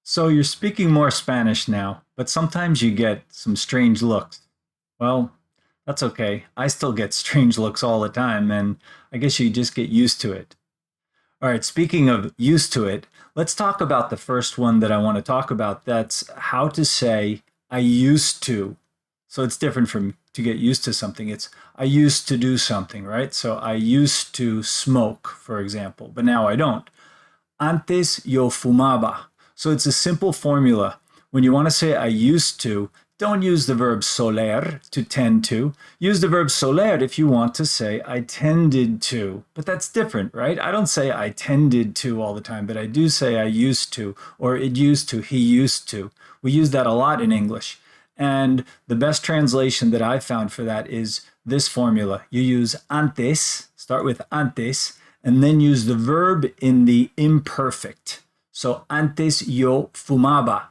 So you're speaking more Spanish now, but sometimes you get some strange looks. Well, that's okay. I still get strange looks all the time, and I guess you just get used to it. All right, speaking of used to it, let's talk about the first one that I want to talk about. That's how to say I used to. So it's different from to get used to something. It's I used to do something, right? So I used to smoke, for example, but now I don't. Antes yo fumaba. So it's a simple formula. When you want to say I used to, don't use the verb soler, to tend to. Use the verb soler if you want to say I tended to. But that's different, right? I don't say I tended to all the time, but I do say I used to, or it used to, he used to. We use that a lot in English. And the best translation that I found for that is this formula. You use antes, start with antes, and then use the verb in the imperfect. So antes yo fumaba,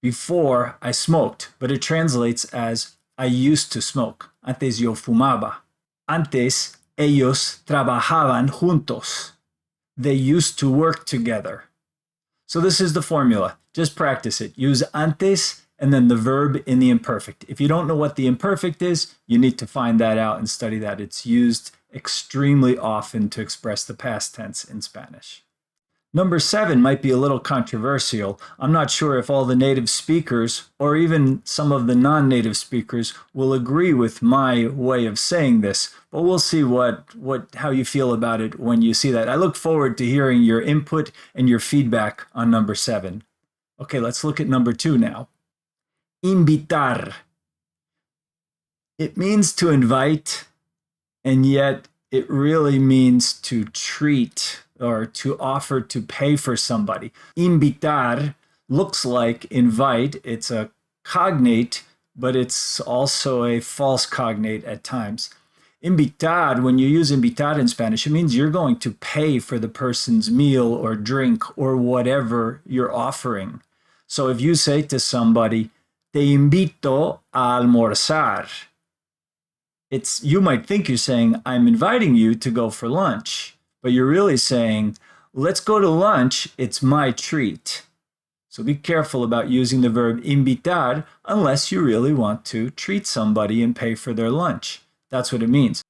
before I smoked, but it translates as I used to smoke. Antes yo fumaba. Antes ellos trabajaban juntos. They used to work together. So this is the formula. Just practice it. Use antes and then the verb in the imperfect. If you don't know what the imperfect is, you need to find that out and study that. It's used extremely often to express the past tense in Spanish. Number 7 might be a little controversial. I'm not sure if all the native speakers or even some of the non-native speakers will agree with my way of saying this, but we'll see how you feel about it when you see that. I look forward to hearing your input and your feedback on number 7. Okay, let's look at number 2 now. Invitar. It means to invite, and yet it really means to treat or to offer to pay for somebody. Invitar looks like invite. It's a cognate, but it's also a false cognate at times. Invitar, when you use invitar in Spanish, it means you're going to pay for the person's meal or drink or whatever you're offering. So if you say to somebody, te invito a almorzar, you might think you're saying, I'm inviting you to go for lunch, but you're really saying, let's go to lunch, it's my treat. So be careful about using the verb invitar unless you really want to treat somebody and pay for their lunch. That's what it means.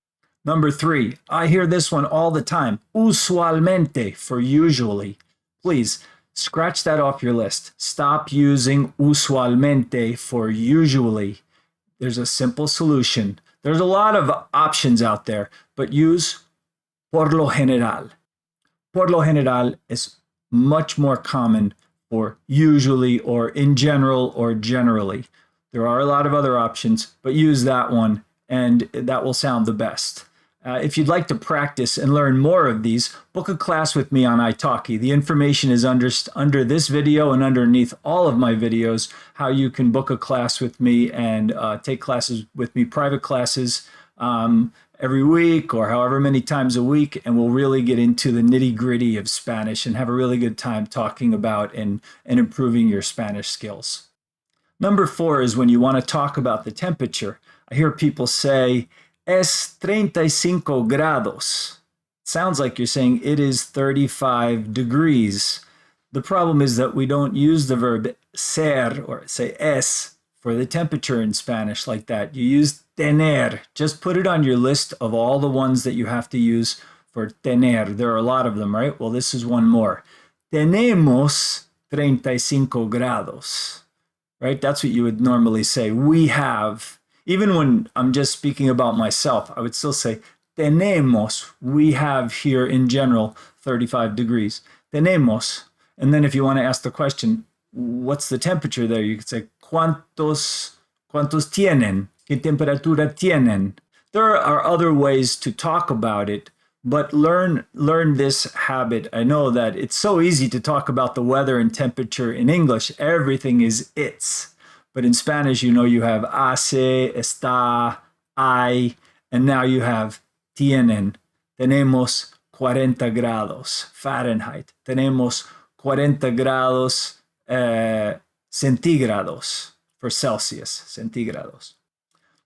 Number 3, I hear this one all the time, usualmente, for usually. Please, scratch that off your list. Stop using usualmente for usually. There's a simple solution. There's a lot of options out there, but use por lo general. Por lo general is much more common for usually or in general or generally. There are a lot of other options, but use that one and that will sound the best. If you'd like to practice and learn more of these, book a class with me on italki. The information is under this video and underneath all of my videos, how you can book a class with me and take classes with me, private classes every week or however many times a week, and we'll really get into the nitty-gritty of Spanish and have a really good time talking about and improving your Spanish skills. Number 4 is when you want to talk about the temperature. I hear people say, es 35 grados. It sounds like you're saying it is 35 degrees. The problem is that we don't use the verb ser or say es for the temperature in Spanish like that. You use tener. Just put it on your list of all the ones that you have to use for tener. There are a lot of them, right? Well, this is one more. Tenemos 35 grados, right? That's what you would normally say. We have. Even when I'm just speaking about myself, I would still say, tenemos, we have here in general 35 degrees. Tenemos. And then if you want to ask the question, what's the temperature there? You could say, ¿Cuántos tienen? ¿Qué temperatura tienen? There are other ways to talk about it, but learn this habit. I know that it's so easy to talk about the weather and temperature in English. Everything is it's. But in Spanish, you have hace, está, hay, and now you have tienen. Tenemos 40 grados Fahrenheit. Tenemos 40 grados centígrados for Celsius, centígrados.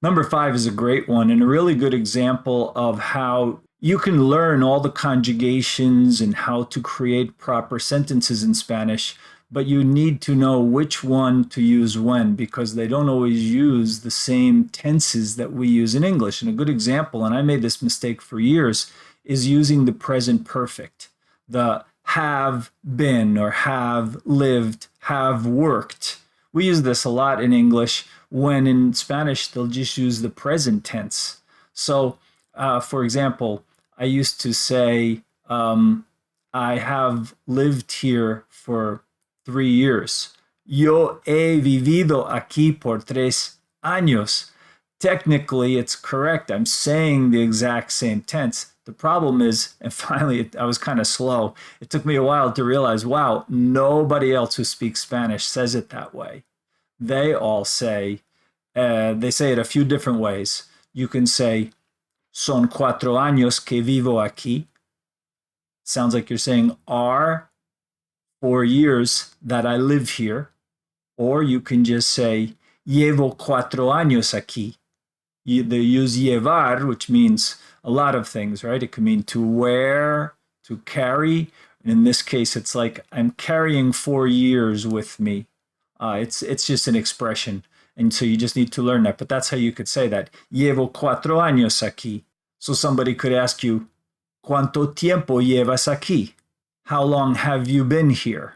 Number 5 is a great one and a really good example of how you can learn all the conjugations and how to create proper sentences in Spanish but you need to know which one to use when, because they don't always use the same tenses that we use in English. And a good example, and I made this mistake for years, is using the present perfect. The have been or have lived, have worked. We use this a lot in English, when in Spanish they'll just use the present tense. So, for example, I used to say, I have lived here for 3 years. Yo he vivido aquí por 3 años. Technically, it's correct. I'm saying the exact same tense. The problem is, and finally, I was kind of slow. It took me a while to realize, wow, nobody else who speaks Spanish says it that way. They all say, they say it a few different ways. You can say, son 4 años que vivo aquí. Sounds like you're saying are 4 years that I live here. Or you can just say, llevo 4 años aquí. They use llevar, which means a lot of things, right? It could mean to wear, to carry. In this case, it's like I'm carrying 4 years with me. It's just an expression. And so you just need to learn that. But that's how you could say that. Llevo 4 años aquí. So somebody could ask you, ¿Cuánto tiempo llevas aquí? How long have you been here?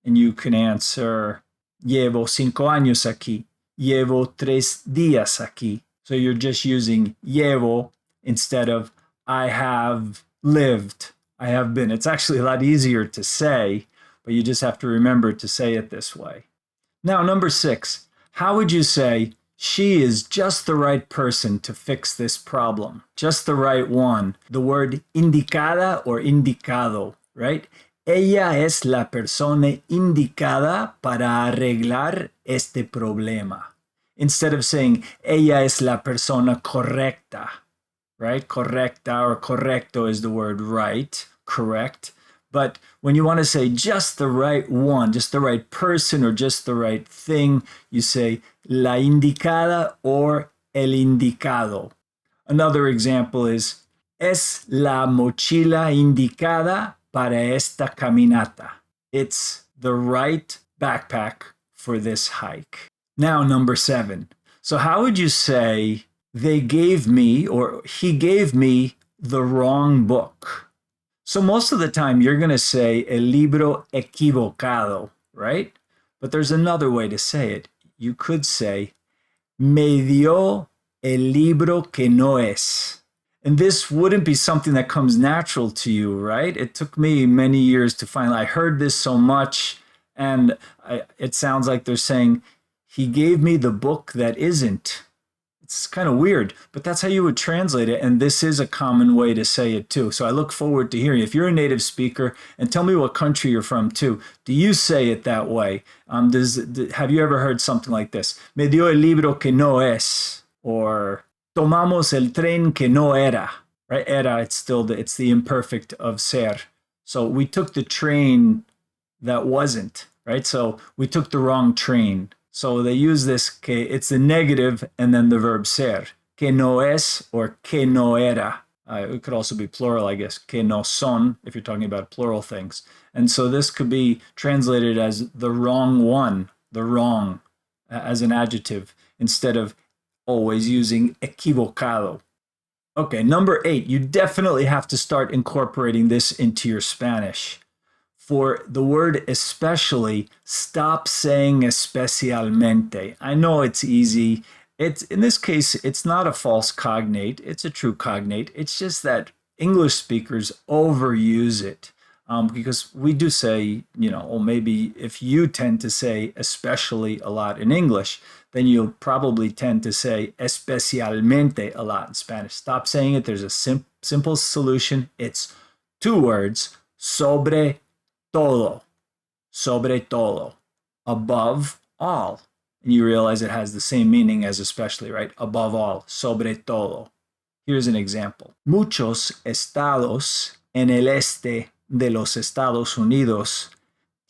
And you can answer, llevo 5 años aquí. Llevo 3 días aquí. So you're just using llevo instead of I have lived, I have been. It's actually a lot easier to say, but you just have to remember to say it this way. Now, number 6, how would you say, she is just the right person to fix this problem? Just the right one. The word indicada or indicado, right? Ella es la persona indicada para arreglar este problema. Instead of saying, ella es la persona correcta, right? Correcta or correcto is the word right, correct. But when you want to say just the right one, just the right person or just the right thing, you say la indicada or el indicado. Another example is, es la mochila indicada para esta caminata. It's the right backpack for this hike. Now, number 7. So how would you say they gave me or he gave me the wrong book? So most of the time you're going to say el libro equivocado, right? But there's another way to say it. You could say, me dio el libro que no es. And this wouldn't be something that comes natural to you, right? It took me many years to find, I heard this so much, and it sounds like they're saying, he gave me the book that isn't. It's kind of weird, but that's how you would translate it, and this is a common way to say it too. So I look forward to hearing if you're a native speaker, and tell me what country you're from too. Do you say it that way? Have you ever heard something like this? Me dio el libro que no es, or tomamos el tren que no era. Right? Era, it's the imperfect of ser. So we took the train that wasn't. Right? So we took the wrong train. So they use this, que it's the negative and then the verb ser. Que no es or que no era. It could also be plural, I guess. Que no son, if you're talking about plural things. And so this could be translated as the wrong one, the wrong, as an adjective, instead of always using equivocado. Okay, number 8, you definitely have to start incorporating this into your Spanish. For the word especially, stop saying especialmente. I know it's easy. In this case, it's not a false cognate. It's a true cognate. It's just that English speakers overuse it because we do say, or maybe if you tend to say especially a lot in English, then you'll probably tend to say especialmente a lot in Spanish. Stop saying it. There's a simple solution. It's 2 words, sobre todo, sobre todo, above all. And you realize it has the same meaning as especially, right? Above all, sobre todo. Here's an example. Muchos estados en el este de los Estados Unidos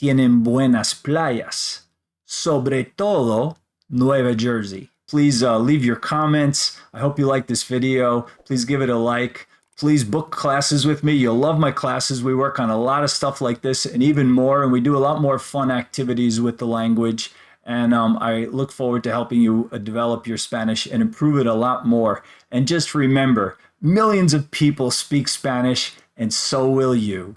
tienen buenas playas, sobre todo Nueva Jersey. Please leave your comments. I hope you like this video. Please give it a like. Please book classes with me. You'll love my classes. We work on a lot of stuff like this and even more, and we do a lot more fun activities with the language. And I look forward to helping you develop your Spanish and improve it a lot more. And just remember, millions of people speak Spanish, and so will you.